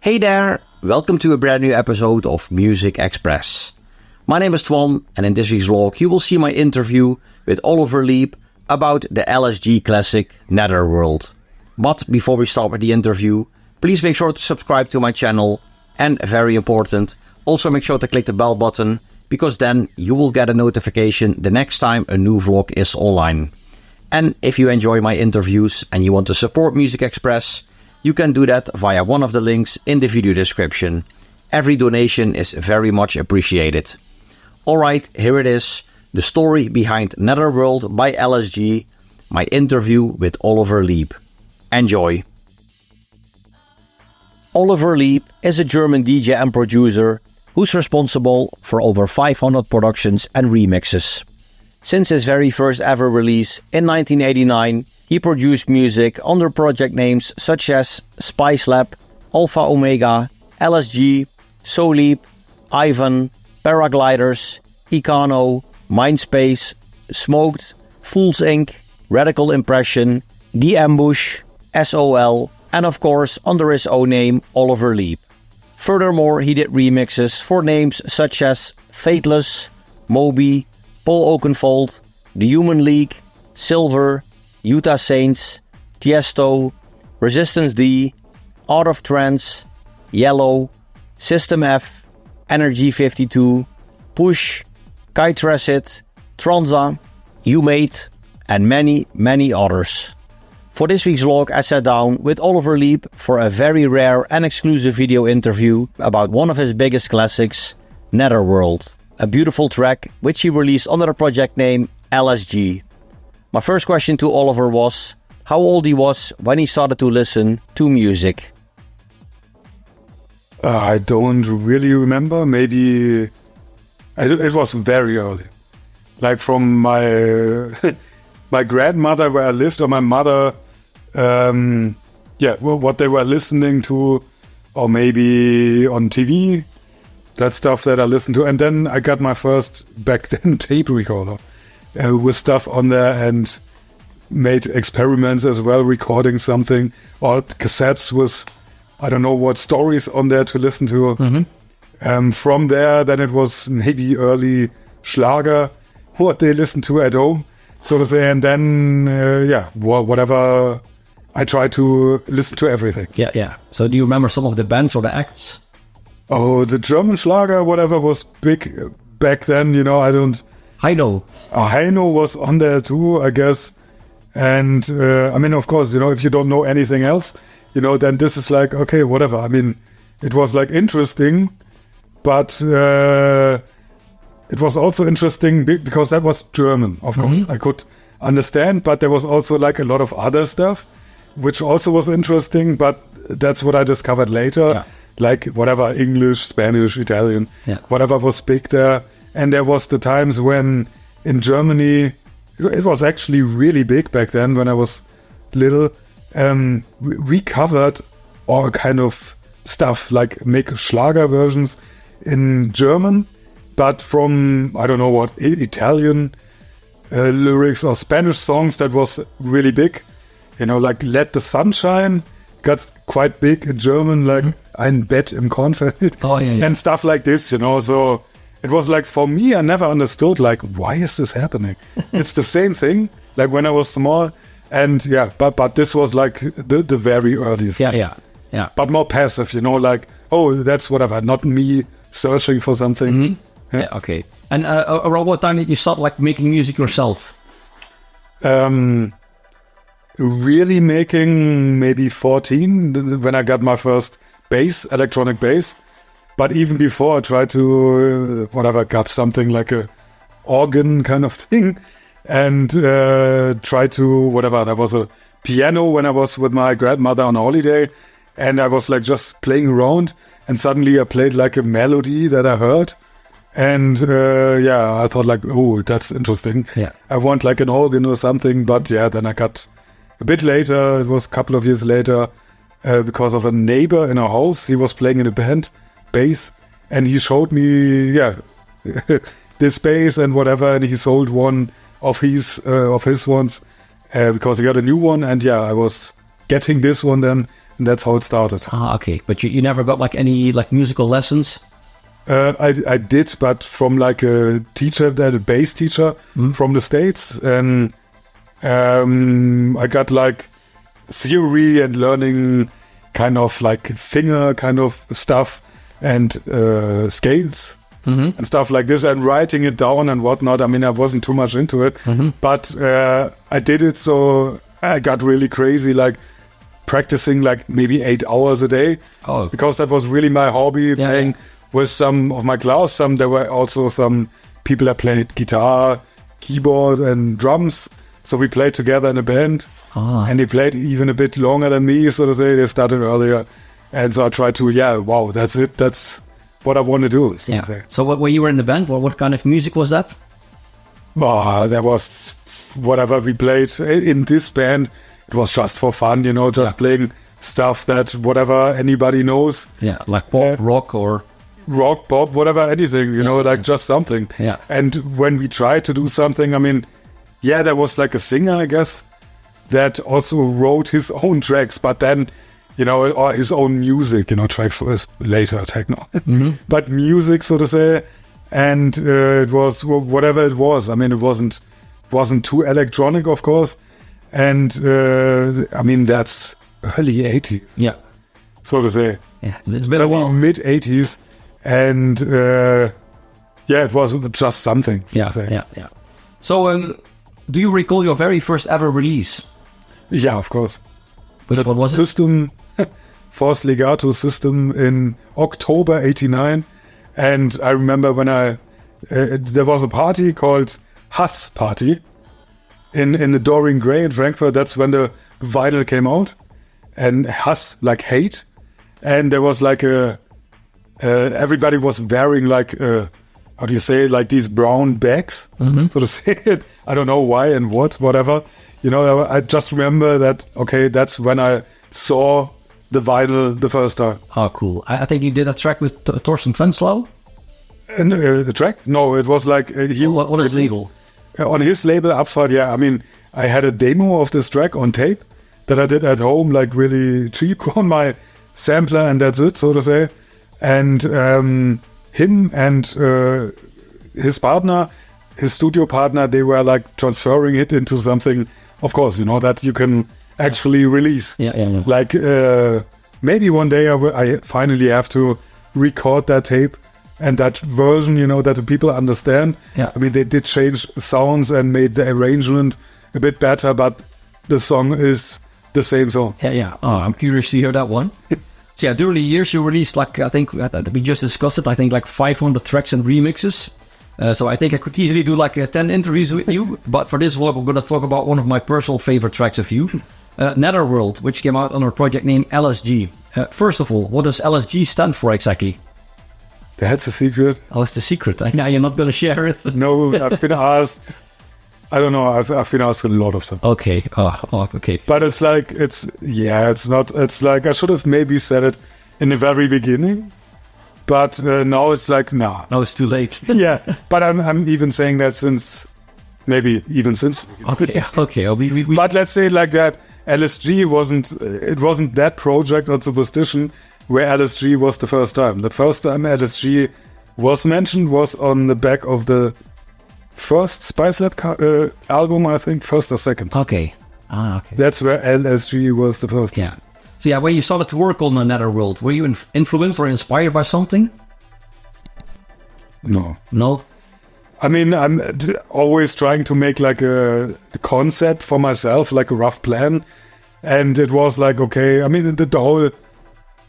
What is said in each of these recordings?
Hey there, welcome to a brand new episode of Muzikxpress. My name is Twan, and in this week's vlog you will see my interview with Oliver Lieb about the L.S.G classic Netherworld. But before we start with the interview, please make sure to subscribe to my channel, and very important, also make sure to click the bell button, because then you will get a notification the next time a new vlog is online. And if you enjoy my interviews and you want to support Muzikxpress, you can do that via one of the links in the video description. Every donation is very much appreciated. Alright, here it is, the story behind Netherworld by L.S.G, my interview with Oliver Lieb. Enjoy! Oliver Lieb is a German DJ and producer who's responsible for over 500 productions and remixes. Since his very first ever release in 1989, he produced music under project names such as Spicelab, Alpha Omega, L.S.G, Solieb, Ivan, Paragliders, Ecano, Mindspace, Smoked, Phools Inc, Radical Impression, The Ambush, S.O.L, and of course under his own name, Oliver Lieb. Furthermore, he did remixes for names such as Faithless, Moby, Oakenfold, The Human League, Sylver, Utah Saints, Tiësto, Resistance D, Art of Trance, Yello, System F, Energy 52, Push, Tracid, Transa, Humate, and many others. For this week's vlog, I sat down with Oliver Lieb for a very rare and exclusive video interview about one of his biggest classics, Netherworld, a beautiful track which he released under the project name L.S.G. My first question to Oliver was how old he was when he started to listen to music. I don't really remember. Maybe it was very early. Like from my my grandmother where I lived, or my mother, what they were listening to, or maybe on TV, that stuff that I listened to. And then I got my first, back then, tape recorder with stuff on there, and made experiments as well, recording something, or cassettes with, I don't know what stories on there to listen to. Mm-hmm. From there, then it was maybe early Schlager, what they listened to at home, so to say, and then, whatever, I tried to listen to everything. Yeah. So do you remember some of the bands or the acts? Oh, the German Schlager, whatever was big back then, Heino. Heino was on there too, I guess. And, of course, if you don't know anything else, then this is like, okay, whatever. I mean, it was like interesting, but it was also interesting because that was German, of course. Mm-hmm. I could understand, but there was also like a lot of other stuff, which also was interesting, but that's what I discovered later. Yeah. Like whatever, English, Spanish, Italian, whatever was big there. And there was the times when in Germany, it was actually really big back then when I was little. We covered all kind of stuff, like make Schlager versions in German, but from, I don't know what, Italian lyrics or Spanish songs that was really big. Like Let the Sun Shine got quite big in German, like Ein Bett im Kornfeld, and stuff like this, so it was like, for me, I never understood, like, why is this happening? It's the same thing, like when I was small, and but this was like the very earliest. Yeah. But more passive, like, oh, that's whatever, not me searching for something. Mm-hmm. Yeah, okay. And around what time did you start, like, making music yourself? Really making maybe 14, when I got my first bass, electronic bass. But even before, I tried to, got something like a organ kind of thing, and tried to, there was a piano when I was with my grandmother on holiday, and I was like just playing around, and suddenly I played like a melody that I heard, and I thought like, oh, that's interesting. Yeah. I want like an organ or something, but then I got, a bit later, it was a couple of years later, because of a neighbor in our house, he was playing in a band, bass, and he showed me this bass and whatever, and he sold one of his ones because he got a new one, and I was getting this one then, that's how it started. Okay. But you never got like any like musical lessons? I did, but from like a teacher, a bass teacher from the States, and I got like theory and learning kind of like finger kind of stuff and scales and stuff like this, and writing it down and whatnot. I mean, I wasn't too much into it, but I did it, so I got really crazy, like practicing like maybe 8 hours a day, because that was really my hobby, playing with some of my class. There were also some people that played guitar, keyboard and drums, so we played together in a band. And they played even a bit longer than me, so to say. They started earlier, and so I tried to, that's it. That's what I want to do. So to say. So when you were in the band, what kind of music was that? That was whatever we played in this band. It was just for fun, just playing stuff that whatever anybody knows. Yeah, like pop, rock, or rock, pop, whatever, anything. Just something. Yeah. And when we tried to do something, I mean, there was like a singer, I guess, that also wrote his own tracks, but then, or his own music, tracks was later techno, but music, so to say, and it was whatever it was. I mean, it wasn't too electronic, of course, and I mean, that's early 80s, so to say. Yeah, it's been a while. Mid 80s, and it was just something. So to say. So, do you recall your very first ever release? Yeah, of course. But what was it? System, Force Legato system in October 89. And I remember when there was a party called Hass Party in the Dorian Gray in Frankfurt. That's when the vinyl came out. And Hass, like hate. And there was like everybody was wearing like, how do you say, like these brown bags, so to say it. I don't know why and whatever. I just remember that, that's when I saw the vinyl the first time. Oh, cool. I think you did a track with Thorsten Venslow? And the track? No, it was like... what is legal? On his label, Abfahrt, I mean, I had a demo of this track on tape that I did at home, like really cheap on my sampler, and that's it, so to say. And him and his partner, his studio partner, they were like transferring it into something, of course, that you can actually release. Yeah. Like maybe one day I finally have to record that tape and that version, that the people understand. Yeah. I mean, they did change sounds and made the arrangement a bit better, but the song is the same song. Yeah. Oh, I'm curious to hear that one. So during the years you released, like, I think we just discussed it, I think like 500 tracks and remixes. So I think I could easily do like 10 interviews with you, but for this vlog, we're going to talk about one of my personal favorite tracks of you, Netherworld, which came out under a project named L.S.G. First of all, what does L.S.G stand for exactly? That's a secret. Oh, it's the secret. Now you're not going to share it? No, I've been asked. I don't know. I've been asked a lot of stuff. Okay. Okay. But it's like, it's not, it's like, I should have maybe said it in the very beginning. But now it's like, nah. No, it's too late. Yeah, but I'm even saying that since. Okay. But let's say it like that. L.S.G wasn't that project or supposition where L.S.G was the first time. The first time L.S.G was mentioned was on the back of the first Spicelab album, I think, first or second. Okay. Okay. That's where L.S.G was the first. Yeah. So when you started to work on the Netherworld, were you influenced or inspired by something? No. I mean, I'm always trying to make like a concept for myself, like a rough plan. And it was like, I mean, the whole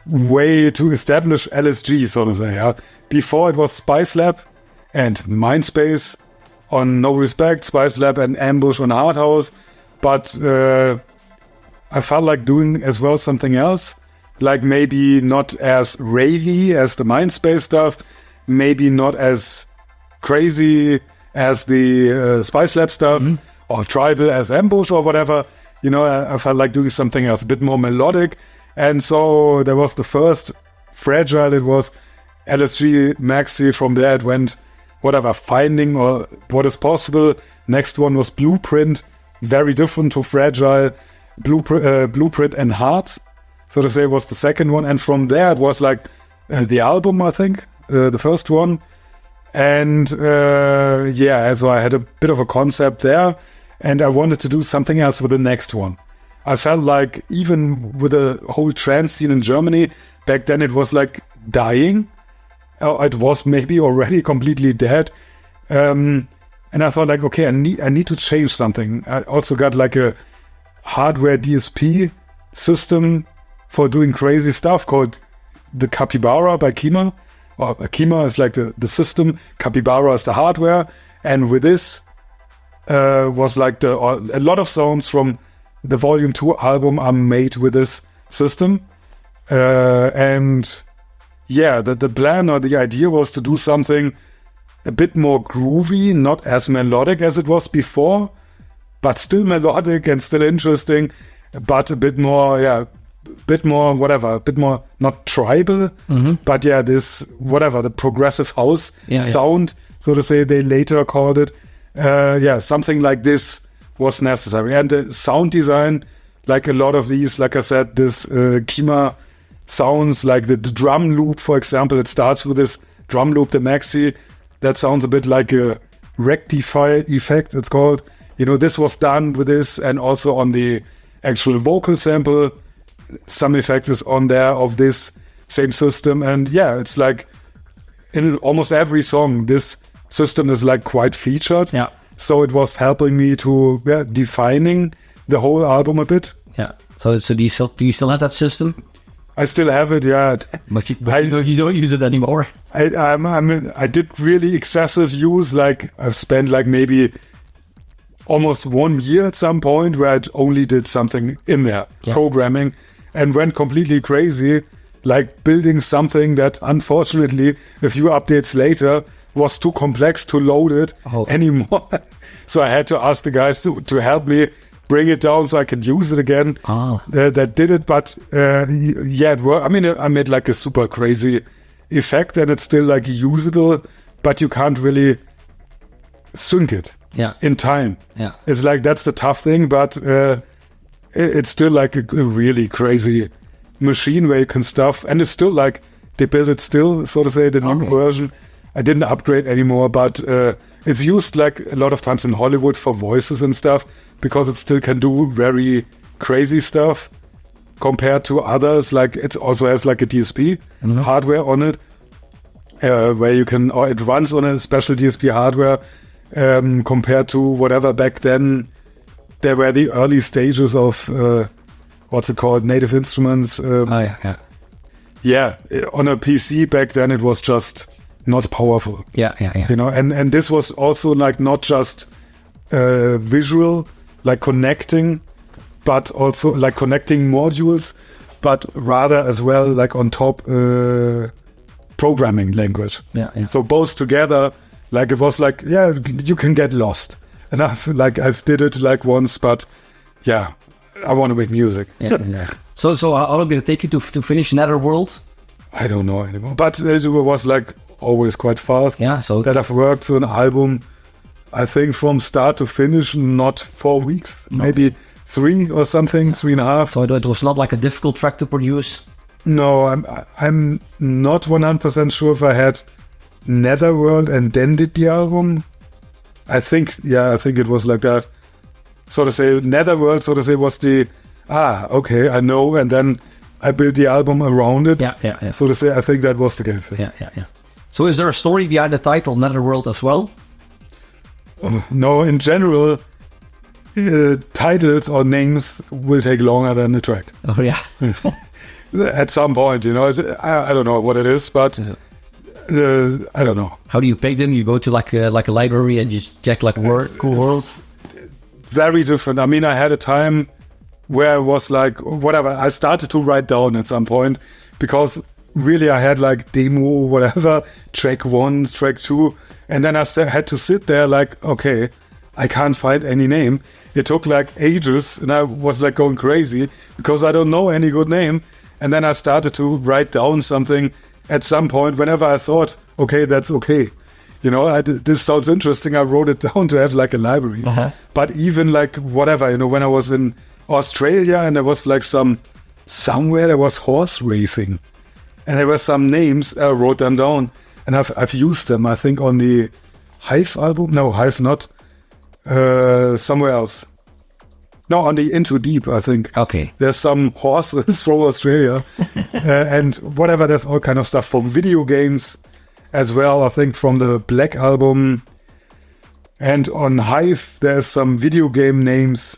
way to establish L.S.G, so to say. Before it was Spicelab and Mindspace on No Respect, Spicelab and Ambush on Hardhouse. But I felt like doing as well something else, like maybe not as ravey as the Mindspace stuff, maybe not as crazy as the Spicelab stuff, or tribal as Ambush or whatever. I felt like doing something else, a bit more melodic. And so there was the first Fragile, it was L.S.G Maxi. From there it went, Finding or What Is Possible. Next one was Blueprint, very different to Fragile. Blueprint and Hearts. so to say, was the second one. And from there, it was like the album, I think, the first one. And so I had a bit of a concept there, and I wanted to do something else with the next one. I felt like even with the whole trance scene in Germany, back then it was like dying. It was maybe already completely dead. And I thought like, okay, I need to change something. I also got like a hardware DSP system for doing crazy stuff called the Capybara by Kima. Or Kima is like the system, Capybara is the hardware, and with this was like a lot of sounds from the Volume 2 album are made with this system. And yeah, the plan or the idea was to do something a bit more groovy, not as melodic as it was before, but still melodic and still interesting, but a bit more, whatever, a bit more, not tribal, but this, whatever, the progressive house sound, so to say, they later called it. Something like this was necessary. And the sound design, like a lot of these, like I said, this Kima sounds, like the drum loop, for example, it starts with this drum loop, the maxi, that sounds a bit like a rectify effect, it's called. This was done with this, and also on the actual vocal sample, some effect is on there of this same system. And it's like in almost every song this system is like quite featured, so it was helping me to defining the whole album a bit. So do you still have that system? I still have it, but you don't use it anymore. I did really excessive use, like I've spent like maybe almost 1 year at some point where I only did something in there, programming, and went completely crazy, like building something that unfortunately a few updates later was too complex to load it anymore. So I had to ask the guys to help me bring it down so I could use it again. That did it, but it worked. I mean, I made like a super crazy effect, and it's still like usable, but you can't really sync it in time. It's like, that's the tough thing, but it's still like a really crazy machine where you can stuff, and it's still like they build it still, so to say, the new version. I didn't upgrade anymore, but it's used like a lot of times in Hollywood for voices and stuff, because it still can do very crazy stuff compared to others. Like it also has like a DSP hardware on it, where you can, or it runs on a special DSP hardware, compared to whatever back then. There were the early stages of what's it called, Native Instruments. On a PC back then it was just not powerful. And this was also like not just visual, like connecting, but also like connecting modules, but rather as well like on top programming language. So both together, like it was like, you can get lost. And I've did it like once, but I want to make music. So how long did it take you to finish Netherworld? I don't know anymore, but it was like always quite fast. So that I've worked on an album, I think from start to finish, not 4 weeks, maybe 3 or something, 3.5. So it was not like a difficult track to produce? No, I'm not 100% sure if I had Netherworld and then did the album. I think it was like that. So to say, Netherworld, so to say, was the, I know, and then I built the album around it. So to say, I think that was the case. So is there a story behind the title Netherworld as well? No, in general, titles or names will take longer than the track. At some point, I don't know what it is, but I don't know. How do you pick them? You go to like a library and just check like cool world? Very different. I mean, I had a time where I was like, whatever, I started to write down at some point, because really I had like demo, whatever, track 1, track 2, and then I had to sit there like, okay, I can't find any name. It took like ages, and I was like going crazy because I don't know any good name. And then I started to write down something at some point whenever I thought, okay, that's okay. This sounds interesting. I wrote it down to have like a library. But even like whatever, when I was in Australia and there was like some somewhere there was horse racing. And there were some names, I wrote them down. And I've used them, I think, on the Hive album. No, Hive not. Somewhere else. No, on the Into Deep, I think. Okay. There's some horses from Australia. And whatever, there's all kind of stuff from video games as well. I think from the Black album. And on Hive, there's some video game names.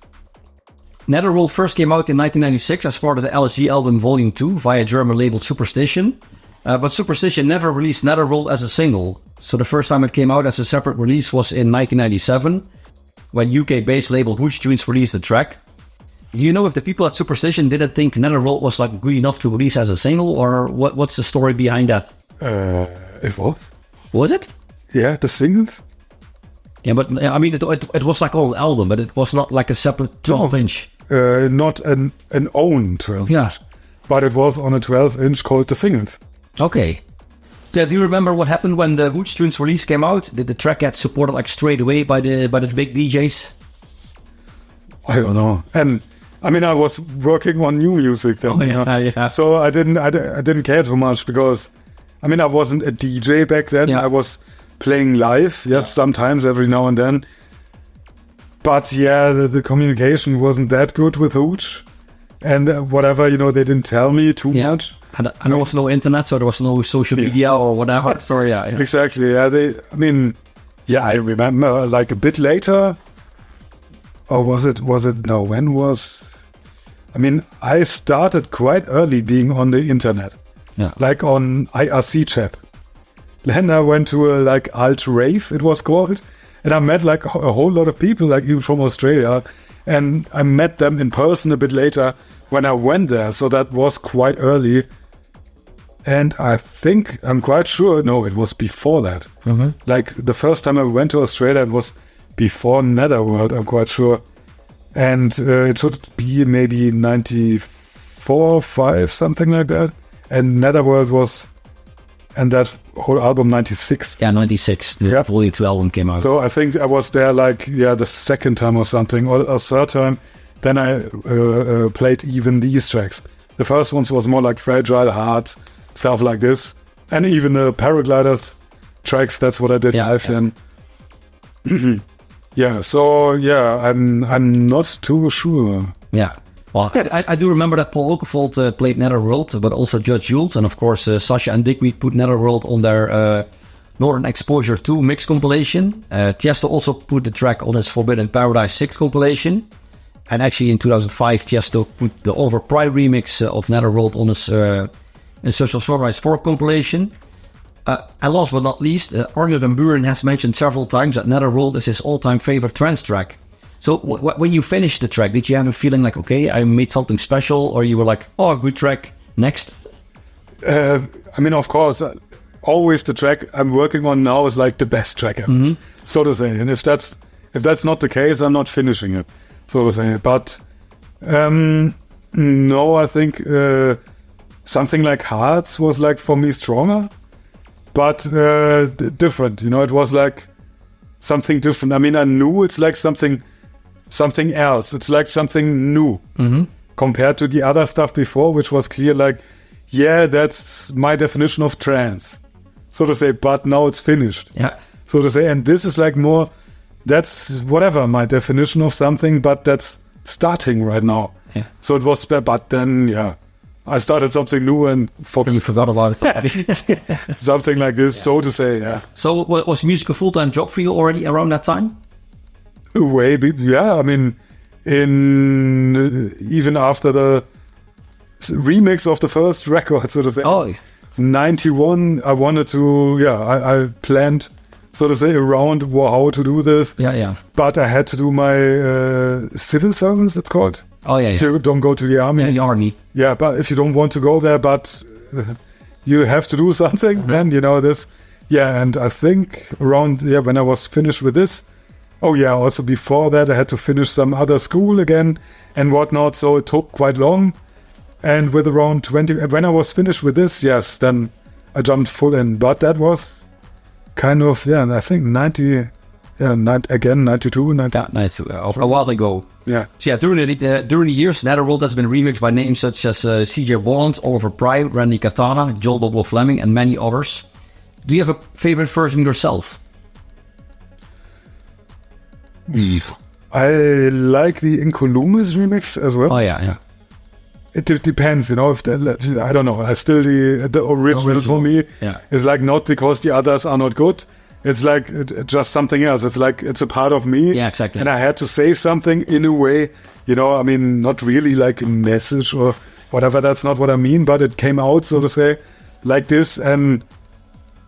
Netherworld first came out in 1996 as part of the L.S.G album Volume 2 via German label Superstition. But Superstition never released Netherworld as a single. So the first time it came out as a separate release was in 1997, when UK-based label Hooch Tunes released the track. Do you know if the people at Superstition didn't think Netherworld was like good enough to release as a single, or what's the story behind that? It was. Was it? Yeah, the singles. Yeah, but I mean, it was like all album, but it was not like a separate 12-inch. Not an own 12-inch. Yeah. But it was on a 12-inch called the singles. Okay. Yeah, do you remember what happened when the Hooch Tunes release came out? Did the track get supported like straight away by the big DJs? I don't know. And I mean, I was working on new music then. Oh, yeah. So I didn't care too much because, I mean, I wasn't a DJ back then. Yeah. I was playing live, yes, sometimes every now and then. But yeah, the communication wasn't that good with Hooch. And whatever, they didn't tell me too much. And there was no internet, so there was no social media or whatever. So yeah. Exactly, yeah. I remember like a bit later. Or was it, no, when was... I mean, I started quite early being on the internet. Yeah. Like on IRC chat. Then I went to a like alt rave, it was called. And I met like a whole lot of people, like even from Australia. And I met them in person a bit later when I went there. So that was quite early. And I think, I'm quite sure, no, it was before that. Mm-hmm. Like the first time I went to Australia, it was before Netherworld, I'm quite sure. And it should be maybe 94, 5, something like that. And Netherworld was, and that whole album, 96. Yeah, 96, the Volume 2 album came out. So I think I was there like, the second time or something, or a third time. Then I played even these tracks. The first ones was more like Fragile Hearts, stuff like this. And even the Paragliders tracks, that's what I did live then. I'm not too sure. Yeah. Well, I do remember that Paul Oakenfold played Netherworld, but also Judge Jules. And of course, Sasha and Dickweed put Netherworld on their Northern Exposure 2 mix compilation. Tiësto also put the track on his Forbidden Paradise 6 compilation. And actually in 2005, Tiësto put the Oliver Pride remix of Netherworld on his Social Sunrise 4 compilation. And last but not least, Arne van Buuren has mentioned several times that Netherworld is his all-time favorite trance track. So when you finished the track, did you have a feeling like, okay, I made something special, or you were like, oh, good track, next? I mean, of course, always the track I'm working on now is like the best track ever, so to say. And if that's not the case, I'm not finishing it, so to say. But no, I think something like Hearts was like for me stronger, but different. It was like something different. I mean, I knew it's like something else. It's like something new compared to the other stuff before, which was clear like, yeah, that's my definition of trance, so to say, but now it's finished. Yeah. So to say, and this is like more, that's whatever, my definition of something, but that's starting right now. Yeah. So it was, but then, I started something new and you forgot about it. something like this, so to say, yeah. So was music a full-time job for you already around that time? I mean, even after the remix of the first record, so to say, 91, I wanted to, I planned, so to say, around how to do this. Yeah. But I had to do my civil service, it's called. Oh, yeah. If you don't go to the army. Yeah, the army. Yeah, but if you don't want to go there, but you have to do something, then, this. Yeah, and I think around, when I was finished with this, also before that, I had to finish some other school again and whatnot, so it took quite long. And with around 20, when I was finished with this, then I jumped full in. But that was kind of, I think Yeah, 92, 90. Yeah, nice. A while ago. Yeah. So yeah, during the years, Netherworld has been remixed by names such as CJ Bolland, Oliver Lieb, Randy Katana, Joel Bobo Fleming, and many others. Do you have a favorite version yourself? I like the Incolumis remix as well. Oh yeah. It depends, you know. If I don't know. I still the original for me is like not because the others are not good. It's like just something else. It's like it's a part of me. Yeah, exactly. And I had to say something in a way, you know. I mean, not really like a message or whatever. That's not what I mean. But it came out, so to say, like this, and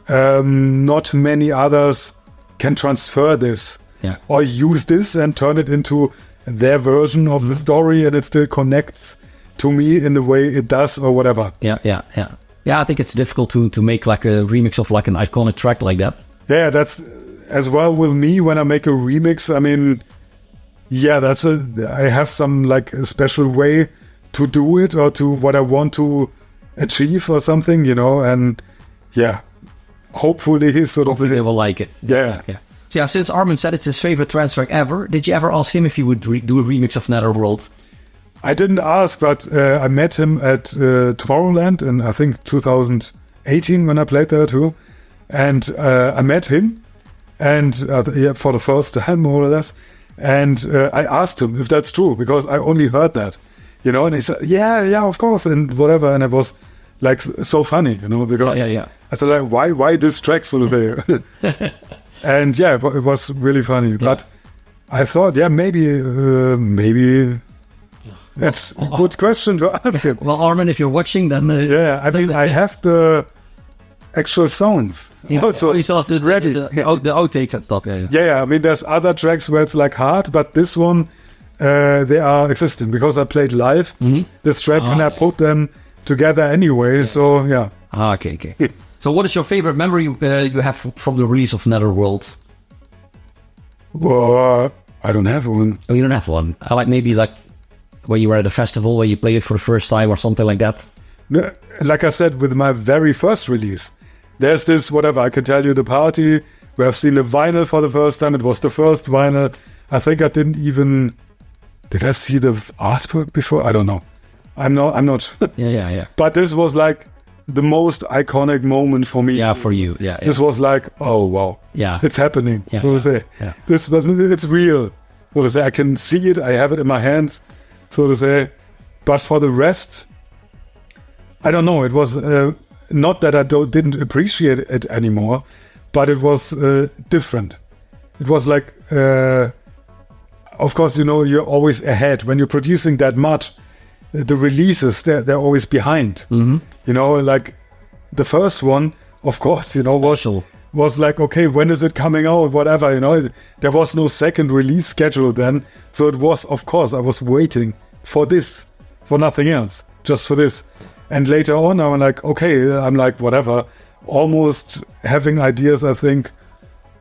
not many others can transfer this. Yeah. Or use this and turn it into their version of the story, and it still connects to me in the way it does, or whatever. Yeah. I think it's difficult to make like a remix of like an iconic track like that. Yeah, that's as well with me when I make a remix. I mean, yeah, I have some like a special way to do it, or to what I want to achieve or something, you know, and yeah, hopefully Hopefully they will like it. Yeah. So yeah, since Armin said it's his favorite trance track ever, did you ever ask him if he would do a remix of Netherworld? I didn't ask, but I met him at Tomorrowland in, I think, 2018 when I played there too. And I met him, and for the first time, more or less. And I asked him if that's true, because I only heard that, you know. And he said, yeah, of course, and whatever. And it was like so funny, you know, because I said, like, why this track, so to say? And yeah, it was really funny. But I thought, maybe that's a good question to ask him. Well, Armin, if you're watching, then I think I have the actual sounds. Yeah, so you saw the outtakes and stuff. Yeah. I mean, there's other tracks where it's like hard, but this one, they are existing because I played live this track and I put them together anyway. So yeah. Okay. So, what is your favorite memory you have from the release of Netherworld? Well, I don't have one. Oh, you don't have one? I like maybe like when you were at a festival where you played it for the first time or something like that. No, like I said, with my very first release, there's this whatever. I can tell you the party where I've seen the vinyl for the first time. It was the first vinyl. I think I didn't even. Did I see the artwork before? I don't know. I'm not. Yeah. But this was like the most iconic moment for me. Yeah, for you. Yeah. This was like, oh wow. Yeah. It's happening. Yeah. So to say. Yeah. It's real. So to say, I can see it. I have it in my hands. So to say. But for the rest, I don't know. It was not that I didn't appreciate it anymore, but it was different. It was like, of course, you know, you're always ahead when you're producing that much. The releases, they're always behind. You know, like the first one, of course, you know, was like, okay, when is it coming out? Whatever, you know. There was no second release schedule then, so it was, of course, I was waiting for this, for nothing else, just for this. And later on, I'm like, okay, I'm like, whatever, almost having ideas. I think,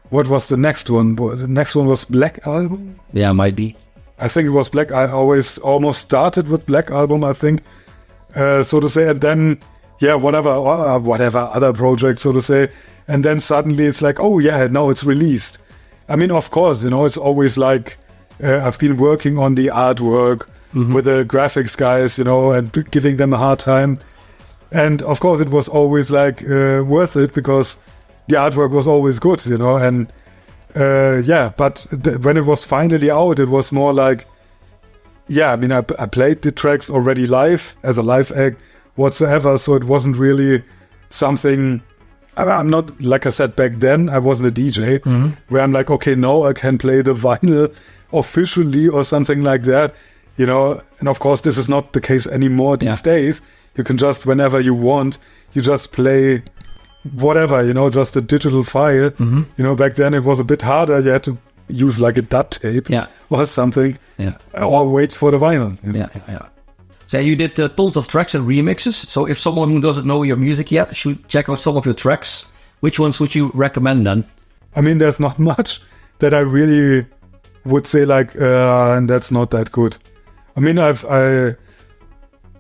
what was the next one? The next one was Black Album. Yeah, might be. I think it was Black. I always almost started with Black Album, I think, so to say, and then whatever other project, so to say, and then suddenly it's like, oh yeah, now it's released. I mean, of course, you know, it's always like I've been working on the artwork with the graphics guys, you know, and giving them a hard time, and of course it was always like worth it because the artwork was always good, you know, and. But when it was finally out, it was more like, I mean, I played the tracks already live as a live act whatsoever, so it wasn't really something. I'm not, like I said back then, I wasn't a DJ where I'm like, okay, now I can play the vinyl officially or something like that, you know. And of course, this is not the case anymore these days. You can just, whenever you want, you just play whatever, you know, just a digital file. You know, back then it was a bit harder. You had to use like a DAT tape or something, or wait for the vinyl. You know? So you did tons of tracks and remixes. So if someone who doesn't know your music yet should check out some of your tracks, which ones would you recommend then? I mean, there's not much that I really would say like, and that's not that good. I mean,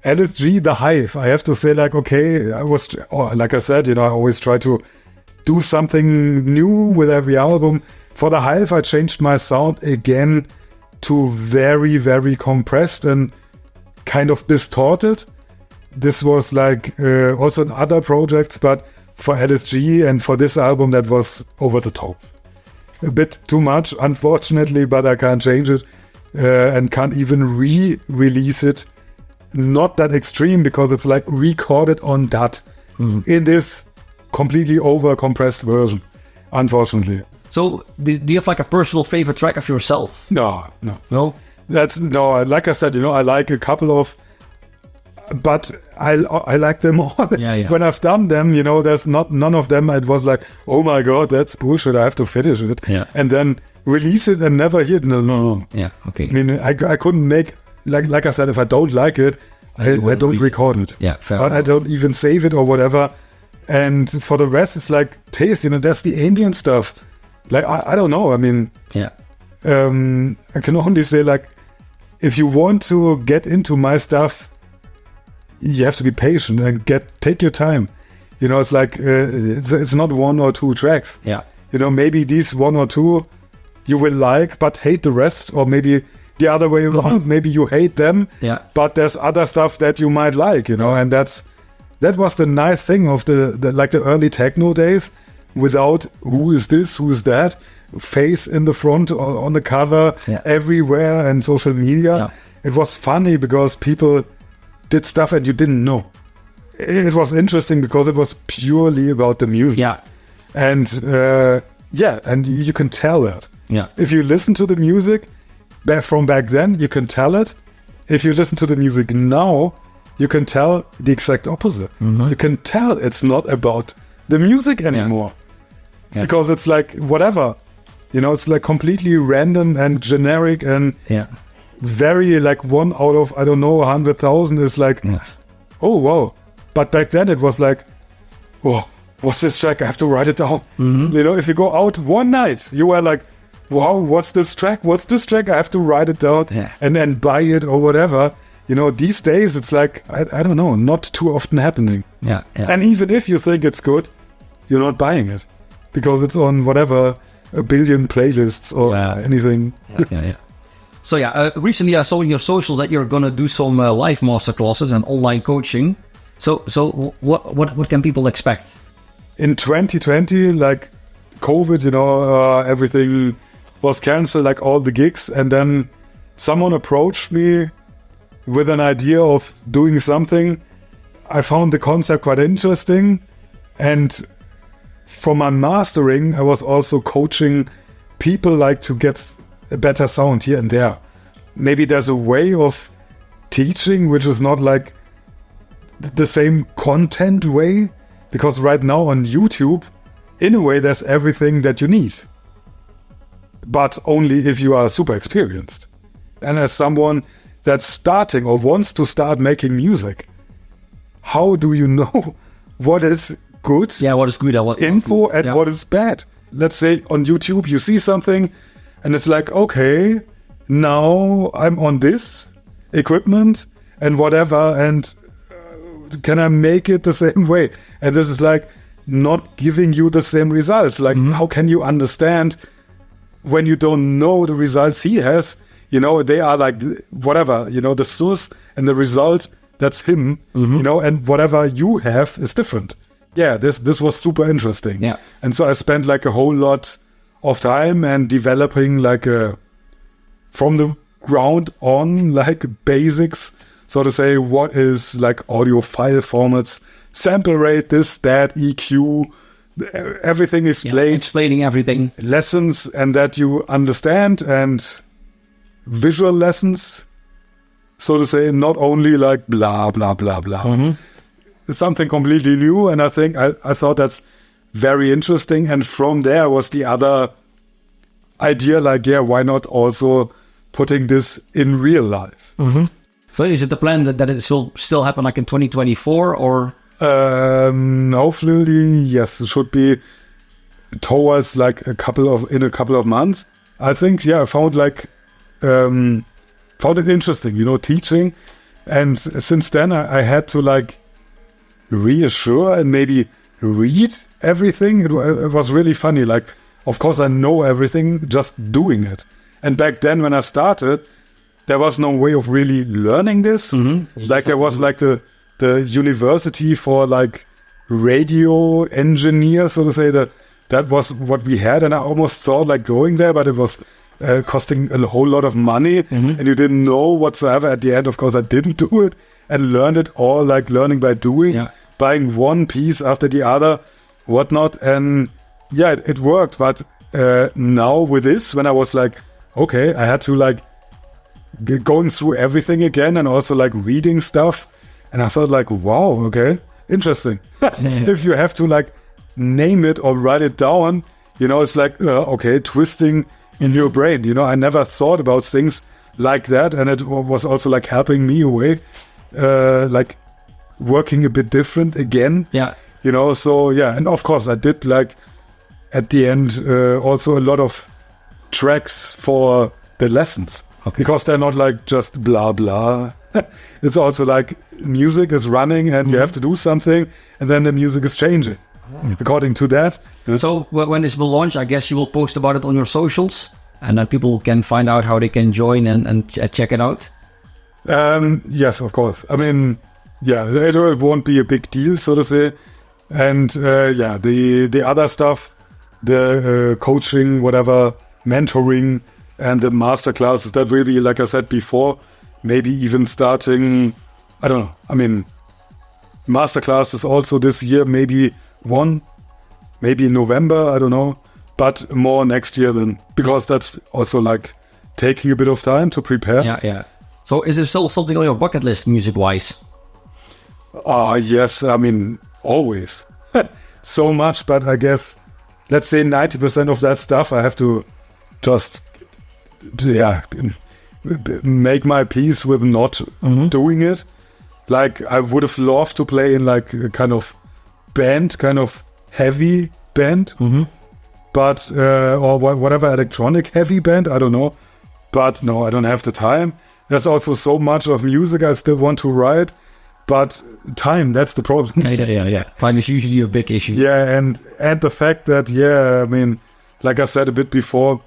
L.S.G, The Hive, I have to say, like, okay, like I said, you know, I always try to do something new with every album. For the Hive, I changed my sound again to very, very compressed and kind of distorted. This was like also in other projects, but for L.S.G and for this album, that was over the top. A bit too much, unfortunately, but I can't change it and can't even re-release it. Not that extreme, because it's like recorded on DAT in this completely over-compressed version, unfortunately. So, do you have like a personal favorite track of yourself? No. No? No, like I said, I like a couple of, but I like them all. Yeah. When I've done them, there's none of them it was like, oh my god, that's bullshit, I have to finish it. Yeah. And then release it and never hear it. No. Yeah, okay. I mean, I couldn't make, like I said, if I don't like it, I don't record it. Yeah, fair But I don't even save it or whatever. And for the rest, it's like taste, there's the ambient stuff. Like, I don't know. I mean, yeah. I can only say, like, if you want to get into my stuff, you have to be patient and take your time. It's like, it's not one or two tracks. Yeah. Maybe these one or two you will like, but hate the rest, or maybe the other way around. Maybe you hate them, but there's other stuff that you might like, and that was the nice thing of the early techno days, without who is this, who is that, face in the front or on the cover, everywhere, and social media. Yeah. It was funny because people did stuff and you didn't know. It was interesting because it was purely about the music. Yeah. And and you can tell that. Yeah. If you listen to the music from back then, you can tell it. If you listen to the music now, you can tell the exact opposite. You can tell it's not about the music anymore. Yeah. Because it's like whatever. It's like completely random and generic and very like 1 out of, 100,000 is like, oh, wow. But back then it was like, oh, what's this track? I have to write it down. If you go out one night, you were like, wow, what's this track? What's this track? I have to write it down and then buy it or whatever. These days it's like, I don't know, not too often happening. Yeah. And even if you think it's good, you're not buying it because it's on whatever, 1 billion playlists or anything. Yeah. So recently I saw in your social that you're gonna do some live masterclasses and online coaching. So what can people expect? In 2020, like COVID, everything was cancelled, like all the gigs, and then someone approached me with an idea of doing something. I found the concept quite interesting, and for my mastering, I was also coaching people like to get a better sound here and there. Maybe there's a way of teaching which is not like the same content way, because right now on YouTube, in a way, there's everything that you need, but only if you are super experienced. And as someone that's starting or wants to start making music, how do you know what is good? Yeah, what is good? What info and what is bad? Let's say on YouTube you see something and it's like, okay, now I'm on this equipment and whatever, and can I make it the same way? And this is like not giving you the same results. Like, how can you understand when you don't know the results he has? They are like whatever, the source and the result, that's him, and whatever you have is different. Yeah, this was super interesting. Yeah. And so I spent like a whole lot of time and developing like from the ground on, like basics, so to say, what is like audio file formats, sample rate, this, that, EQ, everything explained. Explaining everything. Lessons, and that you understand, and visual lessons, so to say, not only like blah, blah, blah, blah. It's something completely new, and I think I thought that's very interesting. And from there was the other idea, like, why not also putting this in real life? So is it the plan that it will still happen like in 2024 or? Hopefully, yes, it should be towards like a couple of months. I think, I found it interesting, teaching. And since then I had to like reassure and maybe read everything. It was really funny. Like of course I know everything just doing it. And back then when I started, there was no way of really learning this. Like there was like the university for like radio engineers, so to say, that was what we had. And I almost thought like going there, but it was costing a whole lot of money and you didn't know whatsoever. At the end, of course, I didn't do it and learned it all like learning by doing, buying one piece after the other, whatnot. And yeah, it worked. But now with this, when I was like, okay, I had to like going through everything again and also like reading stuff. And I thought like, wow, okay, interesting. If you have to like name it or write it down, you know, it's like, okay, twisting in your brain. You know, I never thought about things like that. And it was also like helping me away, like working a bit different again. Yeah. You know, so yeah. And of course I did like at the end also a lot of tracks for the lessons. Because they're not like just blah blah. It's also like music is running and you have to do something and then the music is changing according to that. So when this will launch, I guess you will post about it on your socials and then people can find out how they can join and check it out. Yes, of course. I mean, yeah, it won't be a big deal, so to say. And yeah, the other stuff, the coaching, whatever, mentoring, and the masterclasses, that will be, like I said before, maybe even starting, I don't know. I mean, masterclasses also this year, maybe in November, I don't know. But more next year then, because that's also like taking a bit of time to prepare. Yeah. So is there still something on your bucket list, music-wise? Yes, I mean, always. So much, but I guess, let's say 90% of that stuff I have to just make my peace with not doing it. Like I would have loved to play in like a kind of band, kind of heavy band, but or whatever, electronic heavy band, I don't know. But no, I don't have the time. There's also so much of music I still want to write, but time, that's the problem. Yeah. Time is usually a big issue. Yeah, and the fact that, I mean, like I said a bit before,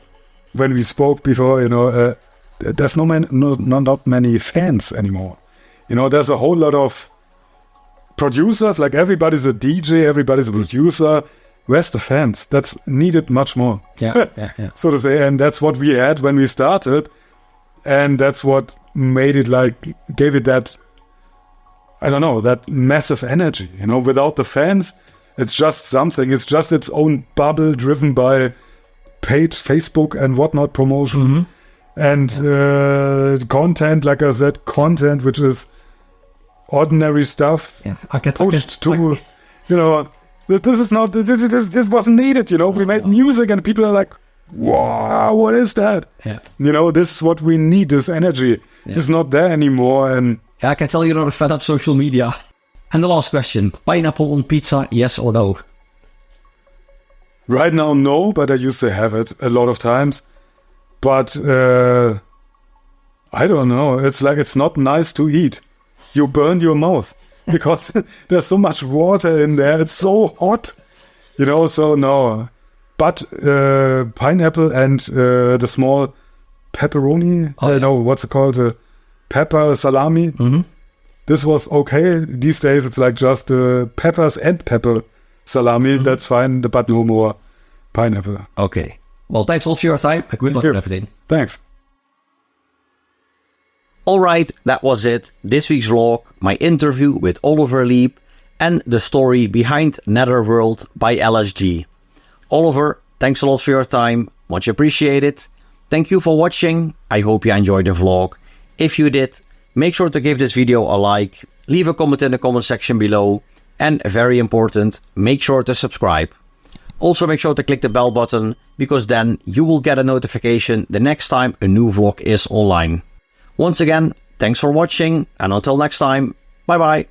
when we spoke before, you know, there's not many fans anymore. You know, there's a whole lot of producers, like everybody's a DJ, everybody's a producer. Where's the fans? That's needed much more. Yeah. So to say, and that's what we had when we started. And that's what made it like, gave it that, I don't know, that massive energy. You know, without the fans, it's just something. It's just its own bubble driven by paid Facebook and whatnot promotion. And content, like I said, content which is ordinary stuff. Pushed to, you know, this is not, it wasn't needed, you know. We made music and people are like, wow, what is that? You know, this is what we need, this energy. It's not there anymore. And I can tell you're not a fan of social media. And the last question, pineapple on pizza, yes or no? Right now, no, but I used to have it a lot of times. But I don't know. It's like, it's not nice to eat. You burn your mouth because there's so much water in there. It's so hot, you know, so no. But pineapple and the small pepperoni, I don't know, what's it called? Pepper salami. This was okay. These days it's like just peppers and pepper salami. That's fine, but no more pineapple. Okay. Well, thanks all for your time. Good luck with everything. Thanks. Alright, that was it. This week's vlog, my interview with Oliver Lieb and the story behind Netherworld by L.S.G. Oliver, thanks a lot for your time. Much appreciated. Thank you for watching. I hope you enjoyed the vlog. If you did, make sure to give this video a like, leave a comment in the comment section below, and very important, make sure to subscribe. Also make sure to click the bell button, because then you will get a notification the next time a new vlog is online. Once again, thanks for watching, and until next time, bye bye.